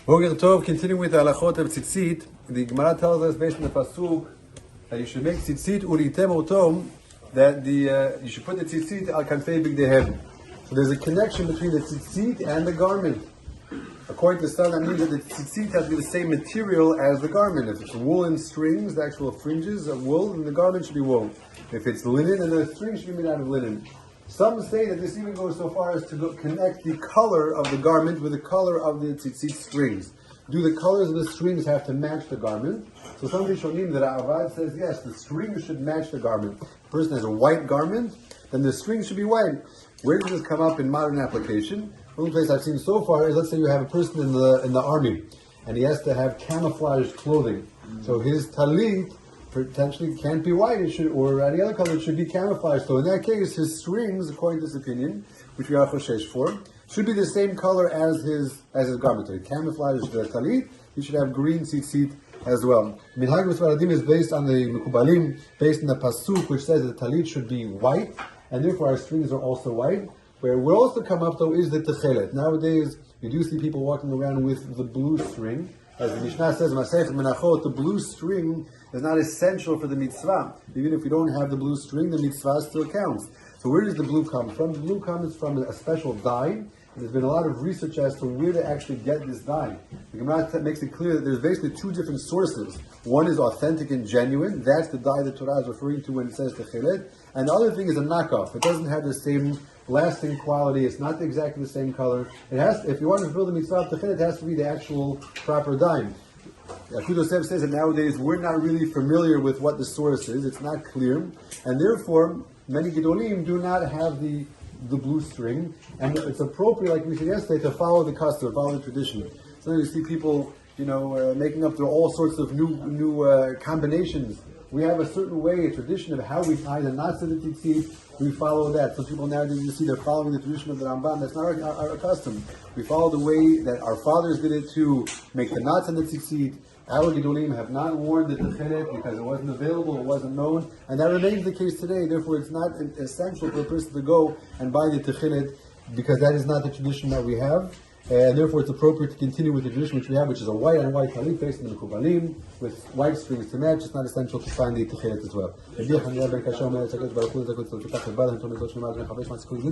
Boker Tov, continuing with the Halachot of Tzitzit, the Gemara tells us based on the pasuk that you should make Tzitzit uritem otom, that you should put the Tzitzit al kanfei bigdehem. So there's a connection between the Tzitzit and the garment. According to some, that means that the Tzitzit has to be the same material as the garment. If it's woolen strings, the actual fringes of wool, then the garment should be wool. If it's linen, then the string should be made out of linen. Some say that this even goes so far as to connect the color of the garment with the color of the tzitzit strings. Do the colors of the strings have to match the garment? So some Rishonim, that Avad says, yes, the strings should match the garment. If a person has a white garment, then the strings should be white. Where does this come up in modern application? The only place I've seen so far is, let's say you have a person in the army, and he has to have camouflage clothing. So his talit potentially can't be white, it should, or any other color, it should be camouflaged. So in that case, his strings, according to this opinion, which we are choshesh for, should be the same color as his garment. So he camouflaged the talit, he should have green tzitzit as well. Minhag V'Sfaradim is based on the Mekubalim, based on the pasuk, which says that the talit should be white, and therefore our strings are also white. Where will also come up though is the techelet. Nowadays, you do see people walking around with the blue string. As the Mishnah says, Masech Menachot, the blue string is not essential for the mitzvah. Even if you don't have the blue string, the mitzvah still counts. So where does the blue come from? The blue comes from a special dye. And there's been a lot of research as to where to actually get this dye. The Gemara makes it clear that there's basically two different sources. One is authentic and genuine. That's the dye the Torah is referring to when it says techelet. And the other thing is a knockoff. It doesn't have the same lasting quality. It's not exactly the same color. It has, if you want to build a mitzvah of techelet, it has to be the actual proper dye. Yosef says that nowadays we're not really familiar with what the source is. It's not clear, and therefore many gedolim do not have the blue string. And it's appropriate, like we said yesterday, to follow the custom, follow the tradition. Sometimes you see people, making up their all sorts of new combinations. We have a certain way, a tradition of how we tie the knots of the tzitzit. We follow that. Some people nowadays, you see, they're following the tradition of the Rambam. That's not our custom. We follow the way that our fathers did it to make the knots on the tzitzit. Our gedolim have not worn the techelet because it wasn't available, it wasn't known, and that remains the case today. Therefore, it's not essential for a person to go and buy the techelet because that is not the tradition that we have. And therefore, it's appropriate to continue with the tradition which we have, which is a white on white talit faced in the mekubalim with white strings to match. It's not essential to find the techelet as well.